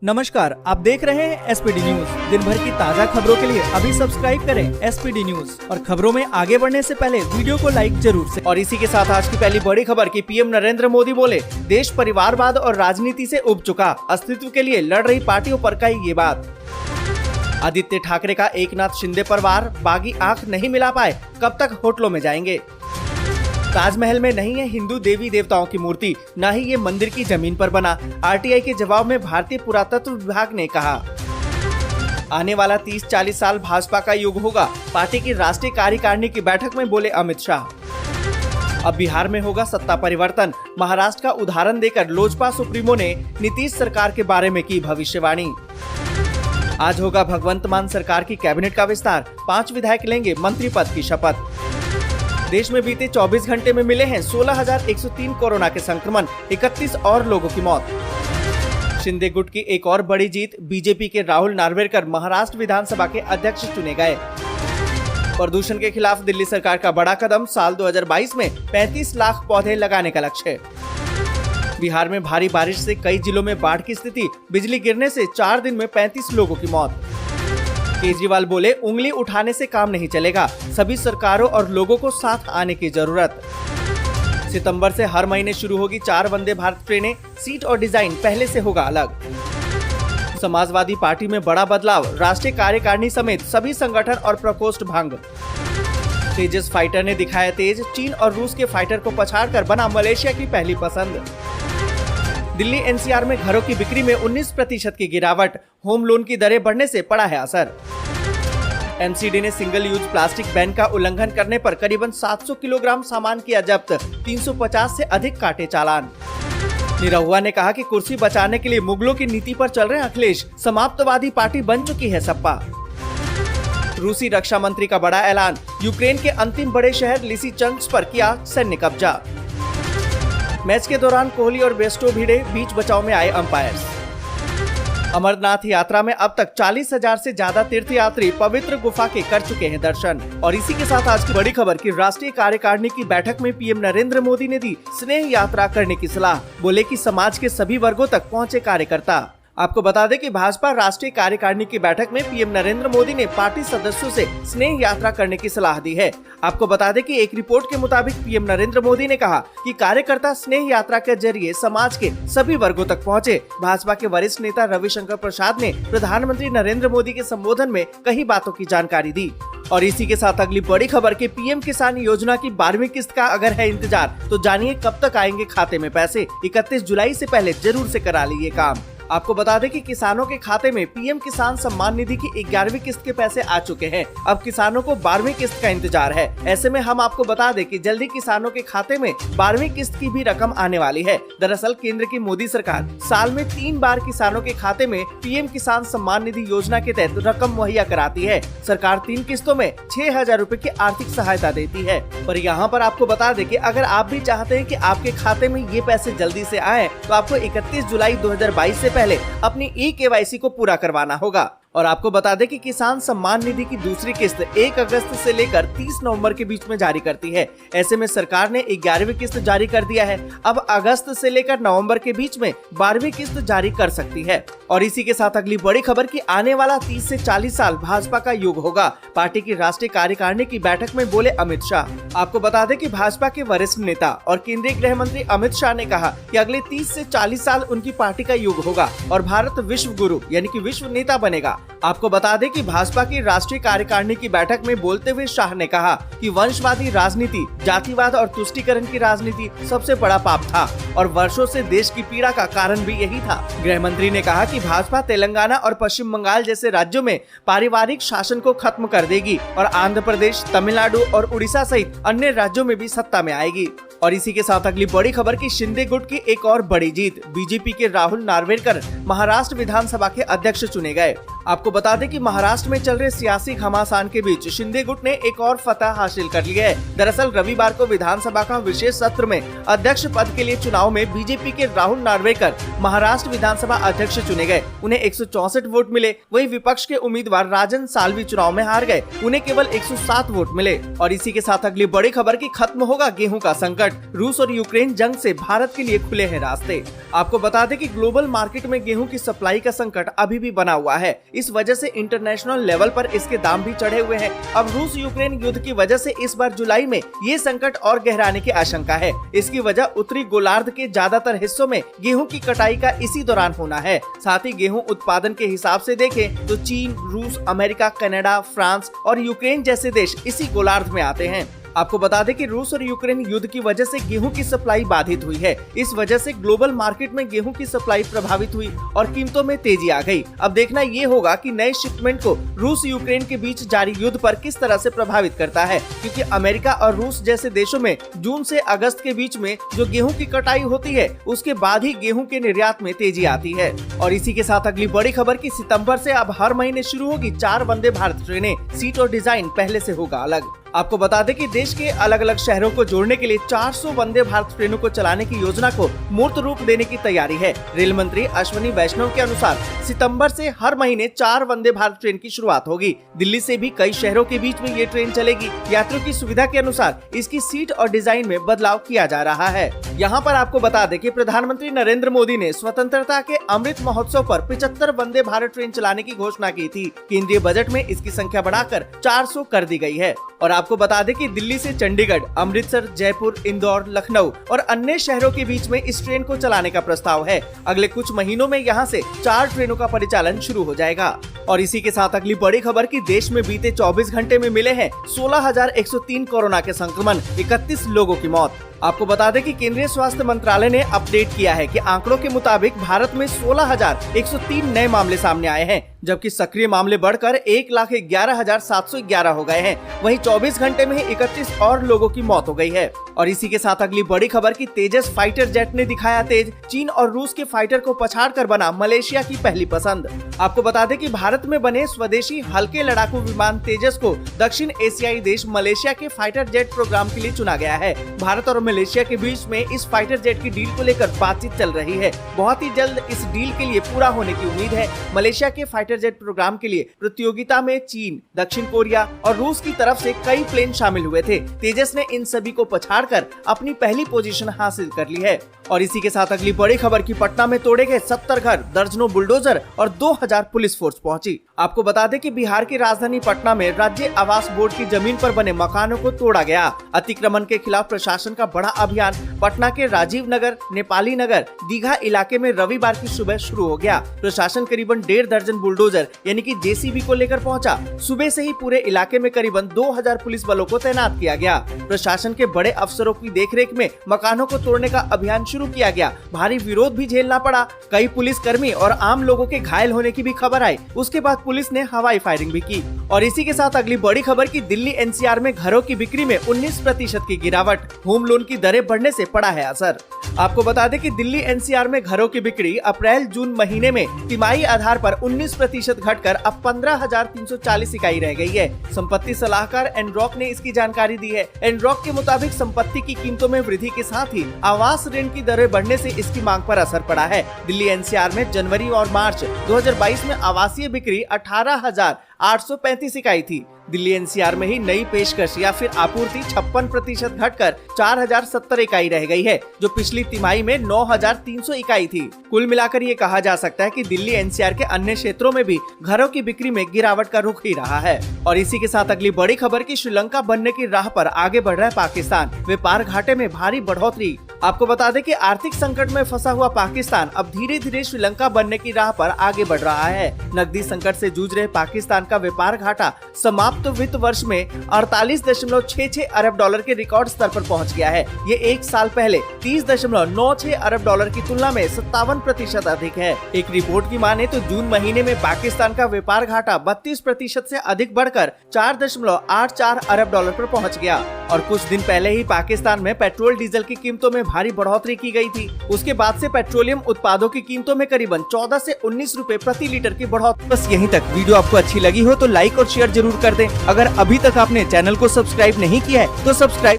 नमस्कार, आप देख रहे हैं एसपीडी न्यूज। दिन भर की ताज़ा खबरों के लिए अभी सब्सक्राइब करें एसपीडी न्यूज और खबरों में आगे बढ़ने से पहले वीडियो को लाइक जरूर से। और इसी के साथ आज की पहली बड़ी खबर की पीएम नरेंद्र मोदी बोले, देश परिवारवाद और राजनीति से उब चुका, अस्तित्व के लिए लड़ रही पार्टियों पर कही ये बात। आदित्य ठाकरे का एकनाथ शिंदे पर वार, बागी आंख नहीं मिला पाए, कब तक होटलों में जाएंगे। ताजमहल में नहीं है हिंदू देवी देवताओं की मूर्ति, न ही ये मंदिर की जमीन पर बना, आरटीआई के जवाब में भारतीय पुरातत्व विभाग ने कहा। आने वाला 30-40 साल भाजपा का युग होगा, पार्टी की राष्ट्रीय कार्यकारिणी की बैठक में बोले अमित शाह। अब बिहार में होगा सत्ता परिवर्तन, महाराष्ट्र का उदाहरण देकर लोजपा सुप्रीमो ने नीतीश सरकार के बारे में की भविष्यवाणी। आज होगा भगवंत मान सरकार की कैबिनेट का विस्तार, 5 विधायक लेंगे मंत्री पद की शपथ। देश में बीते 24 घंटे में मिले हैं 16,103 कोरोना के संक्रमण, 31 और लोगों की मौत। शिंदे गुट की एक और बड़ी जीत, बीजेपी के राहुल नार्वेकर महाराष्ट्र विधानसभा के अध्यक्ष चुने गए। प्रदूषण के खिलाफ दिल्ली सरकार का बड़ा कदम, साल 2022 में 35 लाख पौधे लगाने का लक्ष्य। बिहार में भारी बारिश से कई जिलों में बाढ़ की स्थिति, बिजली गिरने से 4 दिन में 35 लोगों की मौत। केजरीवाल बोले, उंगली उठाने से काम नहीं चलेगा, सभी सरकारों और लोगों को साथ आने की जरूरत। सितंबर से हर महीने शुरू होगी 4 वंदे भारत ट्रेनें, सीट और डिजाइन पहले से होगा अलग। समाजवादी पार्टी में बड़ा बदलाव, राष्ट्रीय कार्यकारिणी समेत सभी संगठन और प्रकोष्ठ भंग। तेजस फाइटर ने दिखाया तेज, चीन और रूस के फाइटर को पछाड़कर बना मलेशिया की पहली पसंद। दिल्ली एनसीआर में घरों की बिक्री में 19% की गिरावट, होम लोन की दरें बढ़ने से पड़ा है असर। एमसीडी ने सिंगल यूज प्लास्टिक बैन का उल्लंघन करने पर करीबन 700 किलोग्राम सामान किया जब्त, 350 से अधिक काटे चालान। निरहुआ ने कहा कि कुर्सी बचाने के लिए मुगलों की नीति पर चल रहे अखिलेश, समाप्तवादी पार्टी बन चुकी है सपा। रूसी रक्षा मंत्री का बड़ा ऐलान, यूक्रेन के अंतिम बड़े शहर लिसिचंस्क पर किया सैन्य कब्जा। मैच के दौरान कोहली और बेस्टो भिड़े, बीच बचाव में आए अंपायर्स। अमरनाथ यात्रा में अब तक 40,000 से ज्यादा तीर्थयात्री पवित्र गुफा के कर चुके हैं दर्शन। और इसी के साथ आज की बड़ी खबर की राष्ट्रीय कार्यकारिणी की बैठक में पीएम नरेंद्र मोदी ने दी स्नेह यात्रा करने की सलाह, बोले कि समाज के सभी वर्गों तक पहुंचे कार्यकर्ता। आपको बता दें कि भाजपा राष्ट्रीय कार्यकारिणी की बैठक में पीएम नरेंद्र मोदी ने पार्टी सदस्यों से स्नेह यात्रा करने की सलाह दी है। आपको बता दें कि एक रिपोर्ट के मुताबिक पीएम नरेंद्र मोदी ने कहा कि कार्यकर्ता स्नेह यात्रा के जरिए समाज के सभी वर्गों तक पहुंचे। भाजपा के वरिष्ठ नेता रविशंकर प्रसाद ने प्रधानमंत्री नरेंद्र मोदी के संबोधन में कई बातों की जानकारी दी। और इसी के साथ अगली बड़ी खबर के पीएम किसान योजना की 12वीं किस्त का अगर है इंतजार, तो जानिए कब तक आएंगे खाते में पैसे। 31 जुलाई से पहले जरूर से करा लीजिए काम। आपको बता दें कि किसानों के खाते में पीएम किसान सम्मान निधि की 11वीं किस्त के पैसे आ चुके हैं। अब किसानों को 12वीं किस्त का इंतजार है। ऐसे में हम आपको बता दें कि जल्दी किसानों के खाते में 12वीं किस्त की भी रकम आने वाली है। दरअसल केंद्र की मोदी सरकार साल में 3 बार किसानों के खाते में पीएम किसान सम्मान निधि योजना के तहत रकम मुहैया कराती है। सरकार 3 किस्तों में 6,000 रूपए की आर्थिक सहायता देती है। पर यहाँ पर आपको बता दें कि अगर आप भी चाहते हैं कि आपके खाते में ये पैसे जल्दी से आए, तो आपको 31 जुलाई 2022 से पहले अपनी ई-केवाईसी को पूरा करवाना होगा। और आपको बता दें कि किसान सम्मान निधि की दूसरी किस्त 1 अगस्त से लेकर 30 नवंबर के बीच में जारी करती है। ऐसे में सरकार ने 11वीं किस्त जारी कर दिया है। अब अगस्त से लेकर नवंबर के बीच में 12वीं किस्त जारी कर सकती है। और इसी के साथ अगली बड़ी खबर की आने वाला 30 से 40 साल भाजपा का युग होगा, पार्टी की राष्ट्रीय कार्यकारिणी की बैठक में बोले अमित शाह। आपको बता दें कि भाजपा के वरिष्ठ नेता और केंद्रीय गृह मंत्री अमित शाह ने कहा कि अगले 30 से 40 साल उनकी पार्टी का युग होगा और भारत विश्व गुरु यानी कि विश्व नेता बनेगा। आपको बता दें कि भाजपा की राष्ट्रीय कार्यकारिणी की बैठक में बोलते हुए शाह ने कहा कि वंशवादी राजनीति, जातिवाद और तुष्टीकरण की राजनीति सबसे बड़ा पाप था और वर्षों से देश की पीड़ा का कारण भी यही था। गृह मंत्री ने कहा कि भाजपा तेलंगाना और पश्चिम बंगाल जैसे राज्यों में पारिवारिक शासन को खत्म कर देगी और आंध्र प्रदेश, तमिलनाडु और उड़ीसा सहित अन्य राज्यों में भी सत्ता में आएगी। और इसी के साथ अगली बड़ी खबर की शिंदे गुट की एक और बड़ी जीत, बीजेपी के राहुल नार्वेकर महाराष्ट्र विधानसभा के अध्यक्ष चुने गए। आपको बता दें कि महाराष्ट्र में चल रहे सियासी घमासान के बीच शिंदे गुट ने एक और फतह हासिल कर ली है। दरअसल रविवार को विधानसभा का विशेष सत्र में अध्यक्ष पद के लिए चुनाव में बीजेपी के राहुल नार्वेकर महाराष्ट्र विधानसभा अध्यक्ष चुने गए। उन्हें 164 वोट मिले। वहीं विपक्ष के उम्मीदवार राजन साल्वी चुनाव में हार गए, उन्हें केवल 107 वोट मिले। और इसी के साथ अगली बड़ी खबर की खत्म होगा गेहूं का संकट, गिरावट, रूस और यूक्रेन जंग से भारत के लिए खुले हैं रास्ते। आपको बता दें कि ग्लोबल मार्केट में गेहूं की सप्लाई का संकट अभी भी बना हुआ है। इस वजह से इंटरनेशनल लेवल पर इसके दाम भी चढ़े हुए हैं। अब रूस यूक्रेन युद्ध की वजह से इस बार जुलाई में ये संकट और गहराने की आशंका है। इसकी वजह उत्तरी गोलार्ध के ज्यादातर हिस्सों में गेहूं की कटाई का इसी दौरान होना है। साथ ही गेहूं उत्पादन के हिसाब से देखें तो चीन, रूस, अमेरिका, कनाडा, फ्रांस और यूक्रेन जैसे देश इसी गोलार्ध में आते हैं। आपको बता दें कि रूस और यूक्रेन युद्ध की वजह से गेहूं की सप्लाई बाधित हुई है। इस वजह से ग्लोबल मार्केट में गेहूं की सप्लाई प्रभावित हुई और कीमतों में तेजी आ गई। अब देखना ये होगा कि नए शिपमेंट को रूस यूक्रेन के बीच जारी युद्ध पर किस तरह से प्रभावित करता है, क्योंकि अमेरिका और रूस जैसे देशों में जून से अगस्त के बीच में जो गेहूं की कटाई होती है उसके बाद ही गेहूं के निर्यात में तेजी आती है। और इसी के साथ अगली बड़ी खबर की सितंबर से अब हर महीने शुरू होगी 4 वंदे भारत ट्रेनें। सीट और डिजाइन पहले से होगा अलग। आपको बता दें कि देश के अलग अलग शहरों को जोड़ने के लिए 400 वंदे भारत ट्रेनों को चलाने की योजना को मूर्त रूप देने की तैयारी है। रेल मंत्री अश्विनी वैष्णव के अनुसार सितंबर से हर महीने 4 वंदे भारत ट्रेन की शुरुआत होगी। दिल्ली से भी कई शहरों के बीच में ये ट्रेन चलेगी। यात्रियों की सुविधा के अनुसार इसकी सीट और डिजाइन में बदलाव किया जा रहा है। यहाँ पर आपको बता दें कि प्रधानमंत्री नरेंद्र मोदी ने स्वतंत्रता के अमृत महोत्सव पर 75 वंदे भारत ट्रेन चलाने की घोषणा की थी। केंद्रीय बजट में इसकी संख्या बढ़ाकर 400 कर दी गई है। और आपको बता दें कि दिल्ली से चंडीगढ़, अमृतसर, जयपुर, इंदौर, लखनऊ और अन्य शहरों के बीच में इस ट्रेन को चलाने का प्रस्ताव है। अगले कुछ महीनों में यहां से 4 ट्रेनों का परिचालन शुरू हो जाएगा। और इसी के साथ अगली बड़ी खबर की देश में बीते 24 घंटे में मिले हैं 16,103 कोरोना के संक्रमण, 31 लोगों की मौत। आपको बता दें कि केंद्रीय स्वास्थ्य मंत्रालय ने अपडेट किया है कि आंकड़ों के मुताबिक भारत में 16,103 नए मामले सामने आए हैं, जबकि सक्रिय मामले बढ़कर 1,11,711 हो गए हैं। वहीं 24 घंटे में ही 31 और लोगों की मौत हो गई है। और इसी के साथ अगली बड़ी खबर की तेजस फाइटर जेट ने दिखाया तेज। चीन और रूस के फाइटर को पछाड़कर बना मलेशिया की पहली पसंद। आपको बता दें कि भारत में बने स्वदेशी हल्के लड़ाकू विमान तेजस को दक्षिण एशियाई देश मलेशिया के फाइटर जेट प्रोग्राम के लिए चुना गया है। भारत और मलेशिया के बीच में इस फाइटर जेट की डील को लेकर बातचीत चल रही है। बहुत ही जल्द इस डील के लिए पूरा होने की उम्मीद है। मलेशिया के फाइटर जेट प्रोग्राम के लिए प्रतियोगिता में चीन, दक्षिण कोरिया और रूस की तरफ से कई प्लेन शामिल हुए थे। तेजस ने इन सभी को पछाड़कर अपनी पहली पोजीशन हासिल कर ली है। और इसी के साथ अगली बड़ी खबर की पटना में तोड़े गए 70 घर, दर्जनों बुलडोजर और 2000 पुलिस फोर्स पहुंची। आपको बता दें कि बिहार की राजधानी पटना में राज्य आवास बोर्ड की जमीन पर बने मकानों को तोड़ा गया। अतिक्रमण के खिलाफ प्रशासन का बड़ा अभियान पटना के राजीव नगर, नेपाली नगर, दीघा इलाके में रविवार की सुबह शुरू हो गया। प्रशासन करीबन 1.5 दर्जन बुलडोजर यानी कि जेसीबी को लेकर पहुंचा। सुबह से ही पूरे इलाके में करीबन 2000 पुलिस बलों को तैनात किया गया। प्रशासन के बड़े अफसरों की देखरेख में मकानों को तोड़ने का अभियान शुरू किया गया। भारी विरोध भी झेलना पड़ा। कई पुलिस कर्मी और आम लोगों के घायल होने की भी खबर आई। उसके बाद पुलिस ने हवाई फायरिंग भी की। और इसी के साथ अगली बड़ी खबर की दिल्ली एनसीआर में घरों की बिक्री में 19% की गिरावट। होम लोन की दरें बढ़ने से पड़ा है असर। आपको बता दें कि दिल्ली एनसीआर में घरों की बिक्री अप्रैल-जून महीने में तिमाही आधार पर 19% घटकर अब 15,340 इकाई रह गई है। संपत्ति सलाहकार एनरॉक ने इसकी जानकारी दी है। एनरॉक के मुताबिक संपत्ति की कीमतों में वृद्धि के साथ ही आवास ऋण की दरें बढ़ने से इसकी मांग पर असर पड़ा है। दिल्ली एनसीआर में जनवरी और मार्च 2022 में आवासीय बिक्री 18,835 इकाई थी। दिल्ली एनसीआर में ही नई पेशकश या फिर आपूर्ति 56% घटकर 4,070 इकाई रह गई है, जो पिछली तिमाही में 9,300 इकाई थी। कुल मिलाकर ये कहा जा सकता है कि दिल्ली एनसीआर के अन्य क्षेत्रों में भी घरों की बिक्री में गिरावट का रुख ही रहा है। और इसी के साथ अगली बड़ी खबर की श्रीलंका बनने की राह पर आगे बढ़ रहा है पाकिस्तान। व्यापार घाटे में भारी बढ़ोतरी। आपको बता दें कि आर्थिक संकट में फंसा हुआ पाकिस्तान अब धीरे धीरे श्रीलंका बनने की राह पर आगे बढ़ रहा है। नकदी संकट से जूझ रहे पाकिस्तान का व्यापार घाटा समाप्त वित्त वर्ष में 48.66 अरब डॉलर के रिकॉर्ड स्तर पर पहुंच गया है। ये एक साल पहले 30.96 अरब डॉलर की तुलना में 57% अधिक है। एक रिपोर्ट की माने तो जून महीने में पाकिस्तान का व्यापार घाटा 32% से अधिक बढ़कर 4.84 अरब डॉलर पर पहुंच गया। और कुछ दिन पहले ही पाकिस्तान में पेट्रोल डीजल की कीमतों में भारी बढ़ोतरी की गई थी। उसके बाद से पेट्रोलियम उत्पादों की कीमतों में करीबन 14 से 19 रुपए प्रति लीटर की बढ़ोतरी। बस यहीं तक। वीडियो आपको अच्छी लगी हो तो लाइक और शेयर जरूर कर दें। अगर अभी तक आपने चैनल को सब्सक्राइब नहीं किया है तो सब्सक्राइब